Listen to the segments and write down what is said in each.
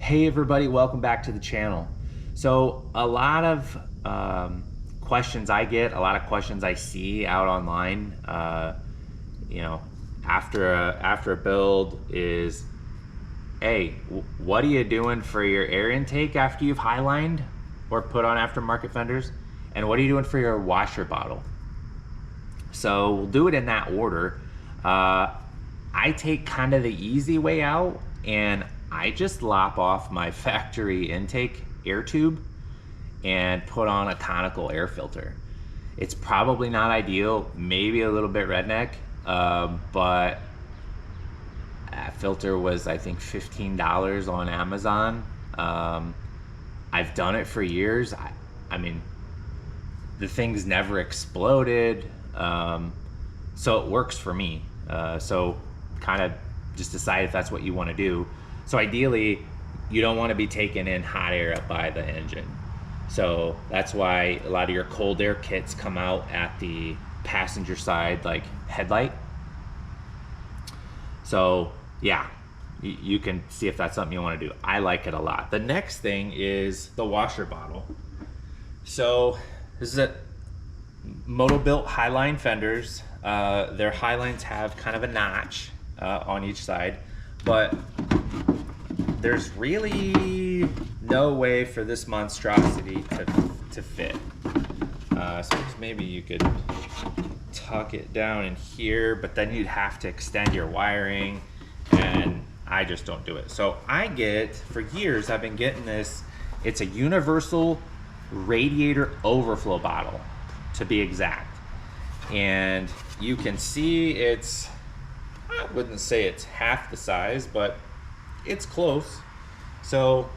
Hey everybody, welcome back to the channel. So a lot of questions I get, a lot of questions I see out online, after a build is, hey, what are you doing for your air intake after you've highlined or put on aftermarket fenders? And what are you doing for your washer bottle? So we'll do it in that order. I take kind of the easy way out, and I just lop off my factory intake air tube and put on a conical air filter. It's probably not ideal, maybe a little bit redneck, but that filter was, I think, $15 on Amazon. I've done it for years. I mean, the thing's never exploded, so it works for me. So kind of just decide if that's what you want to do. So ideally, you don't want to be taking in hot air up by the engine. So that's why a lot of your cold air kits come out at the passenger side, like headlight. So yeah, you can see if that's something you want to do. I like it a lot. The next thing is the washer bottle. So this is a Moto-Built highline fenders. Their highlines have kind of a notch on each side, but there's really no way for this monstrosity to fit. So maybe you could tuck it down in here, but then you'd have to extend your wiring, and I just don't do it. So for years I've been getting this, it's a universal radiator overflow bottle, to be exact. And you can see I wouldn't say it's half the size, but it's close. So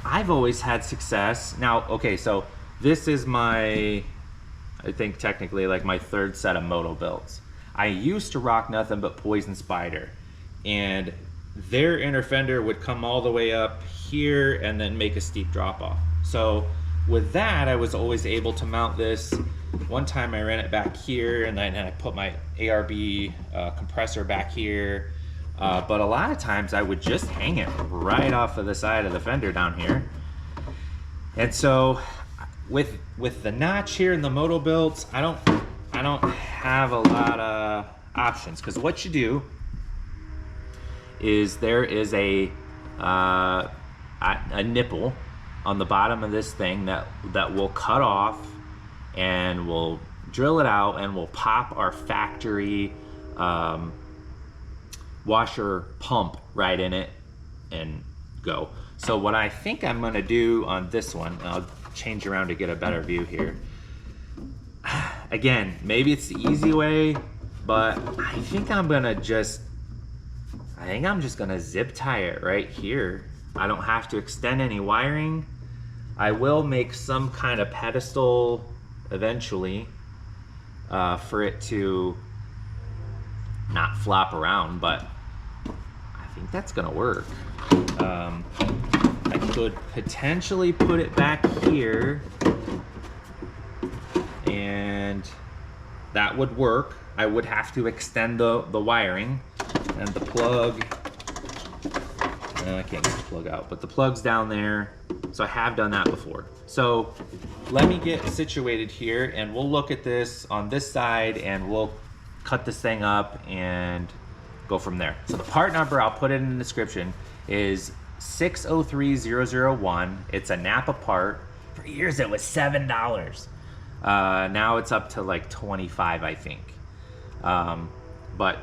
I've always had success. Now, okay, so this is I think technically like my third set of Moto-Builts. I used to rock nothing but Poison Spider, and their inner fender would come all the way up here and then make a steep drop off. So with that, I was always able to mount this. One time I ran it back here, and then I put my ARB compressor back here. But a lot of times I would just hang it right off of the side of the fender down here. And so with the notch here in the Moto-Builts, I don't have a lot of options, because what you do is there is a nipple on the bottom of this thing that will cut off, and we'll drill it out, and we'll pop our factory washer pump right in it and go. So what I think I'm gonna do on this one, I'll change around to get a better view here. Again, maybe it's the easy way, but I think I'm just gonna zip tie it right here. I don't have to extend any wiring. I will make some kind of pedestal eventually for it to not flop around, but I think that's gonna work. I could potentially put it back here, and that would work. I would have to extend the wiring, and the plug, I can't get the plug out, but the plug's down there. So I have done that before. So let me get situated here, and we'll look at this on this side, and we'll cut this thing up and go from there. So the part number, I'll put it in the description, is 603001. It's a Napa part. For years it was $7. Now it's up to like 25, I think. But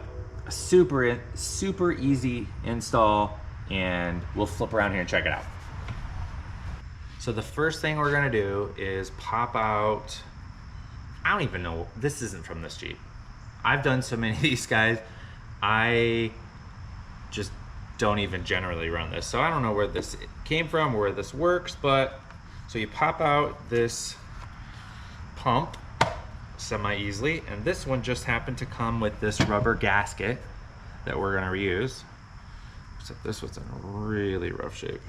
a super easy install, and we'll flip around here and check it out. So the first thing we're gonna do is pop out, I don't even know, this isn't from this Jeep. I've done so many of these guys, I just don't even generally run this. So I don't know where this came from, where this works, but so you pop out this pump semi-easily, and this one just happened to come with this rubber gasket that we're gonna reuse. Except this one's in really rough shape.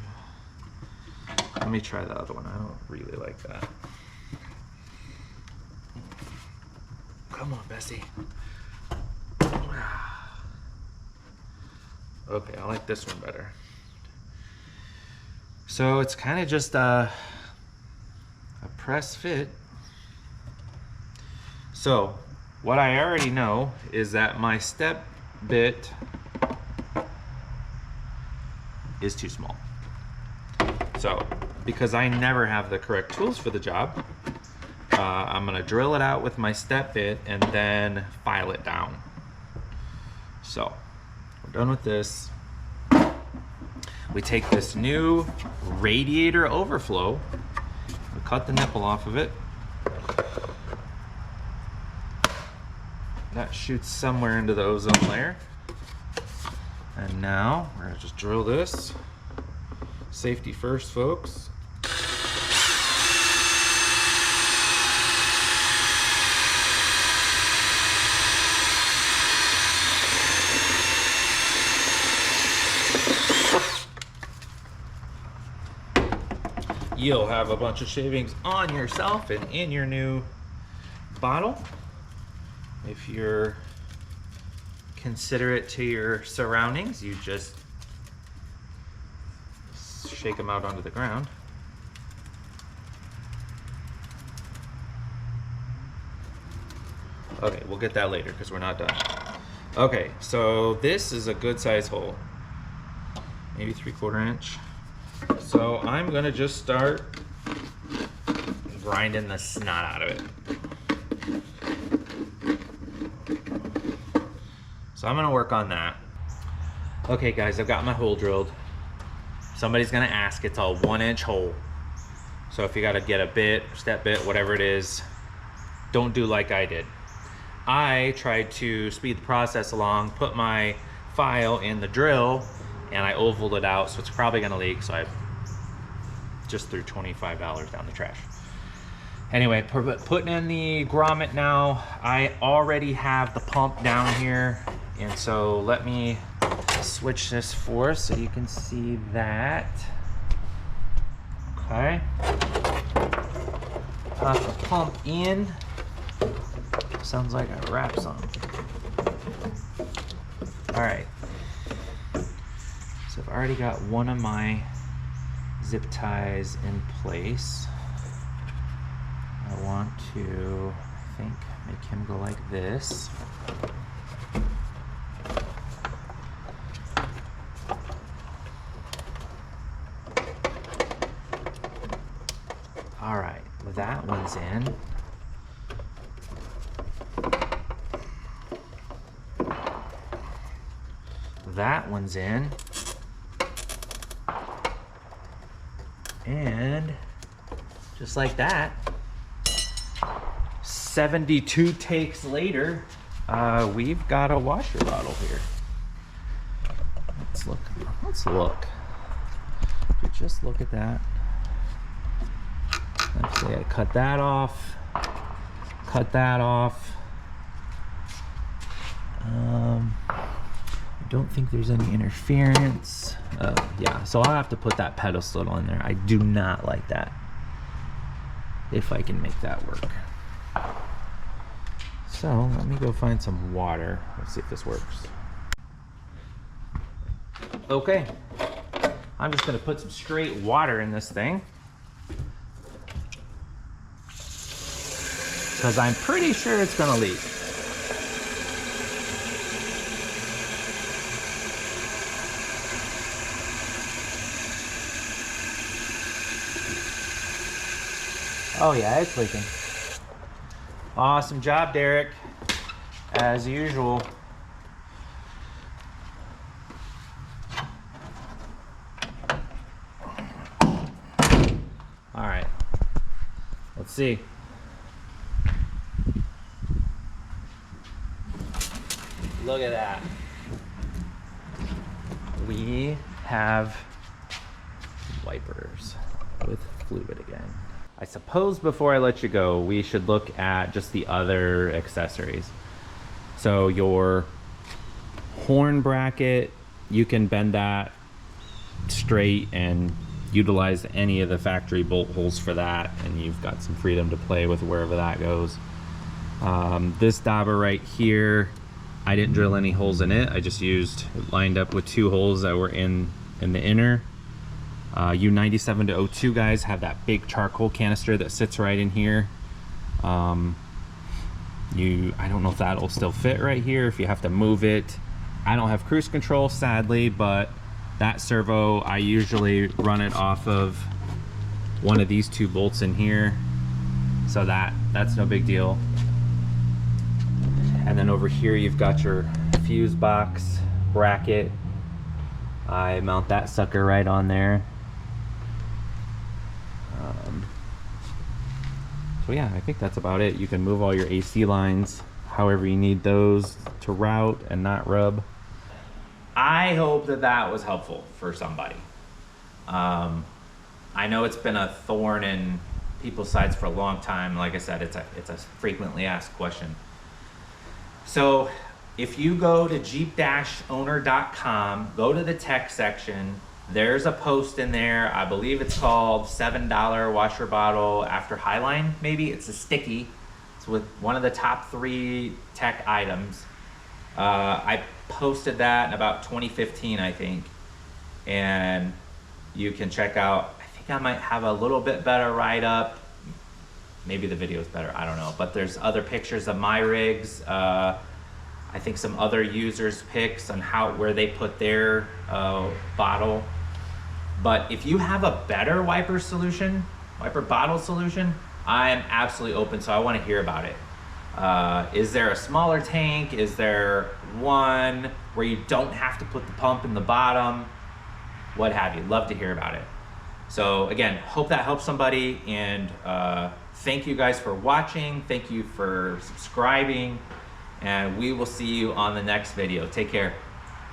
Let me try the other one. I don't really like that. Come on, Bessie. Okay, I like this one better. So it's kind of just a press fit. So what I already know is that my step bit is too small. So because I never have the correct tools for the job, I'm gonna drill it out with my step bit and then file it down. So we're done with this. We take this new radiator overflow, we cut the nipple off of it. That shoots somewhere into the ozone layer. And now we're gonna just drill this. Safety first, folks. You'll have a bunch of shavings on yourself and in your new bottle. If you're considerate to your surroundings, you just shake them out onto the ground. Okay, we'll get that later because we're not done. Okay, so this is a good size hole, maybe 3/4 inch. So I'm gonna just start grinding the snot out of it. So I'm gonna work on that. Okay guys, I've got my hole drilled. Somebody's gonna ask, it's a 1-inch hole. So if you gotta get a bit, step bit, whatever it is, don't do like I did. I tried to speed the process along, put my file in the drill, and I ovaled it out, so it's probably gonna leak, so I just threw $25 down the trash. Anyway, putting in the grommet now. I already have the pump down here, and so let me switch this for us so you can see that. Okay. Pop the pump in. Sounds like a rap song. All right. So I've already got one of my zip ties in place. I want to, I think, make him go like this. All right, well, that one's in. That one's in. And just like that, 72 takes later, we've got a washer bottle here. Let's look. Let's look. Just look at that. Actually, I cut that off. Cut that off. I don't think there's any interference. Yeah, so I'll have to put that pedestal on there. I do not like that. If I can make that work. So let me go find some water. Let's see if this works. Okay, I'm just gonna put some straight water in this thing, because I'm pretty sure it's gonna leak. Oh yeah, it's leaking. Awesome job, Derek. As usual. All right, let's see. Look at that. We have wipers with fluid again. I suppose before I let you go, we should look at just the other accessories. So your horn bracket, you can bend that straight and utilize any of the factory bolt holes for that, and you've got some freedom to play with wherever that goes. This dauber right here, I didn't drill any holes in it. I just used, lined up with 2 holes that were in the inner. U97 to 02 guys have that big charcoal canister that sits right in here. I don't know if that'll still fit right here, if you have to move it. I don't have cruise control, sadly, but that servo, I usually run it off of one of these 2 bolts in here. So that's no big deal. And then over here, you've got your fuse box bracket. I mount that sucker right on there. So yeah, I think that's about it. You can move all your AC lines however you need those to route and not rub. I hope that was helpful for somebody. I know it's been a thorn in people's sides for a long time. Like I said, it's a frequently asked question. So if you go to jeep-owner.com, go to the tech section, there's a post in there. I believe it's called $7 washer bottle after highline, maybe. It's a sticky. It's with one of the top 3 tech items. I posted that in about 2015, I think. And you can check out, I think I might have a little bit better write-up. Maybe the video is better, I don't know. But there's other pictures of my rigs. I think some other users' pics on where they put their bottle. But if you have a better wiper bottle solution, I am absolutely open, so I want to hear about it. Is there a smaller tank? Is there one where you don't have to put the pump in the bottom? What have you? Love to hear about it. So again, hope that helps somebody, and thank you guys for watching. Thank you for subscribing, and we will see you on the next video. Take care.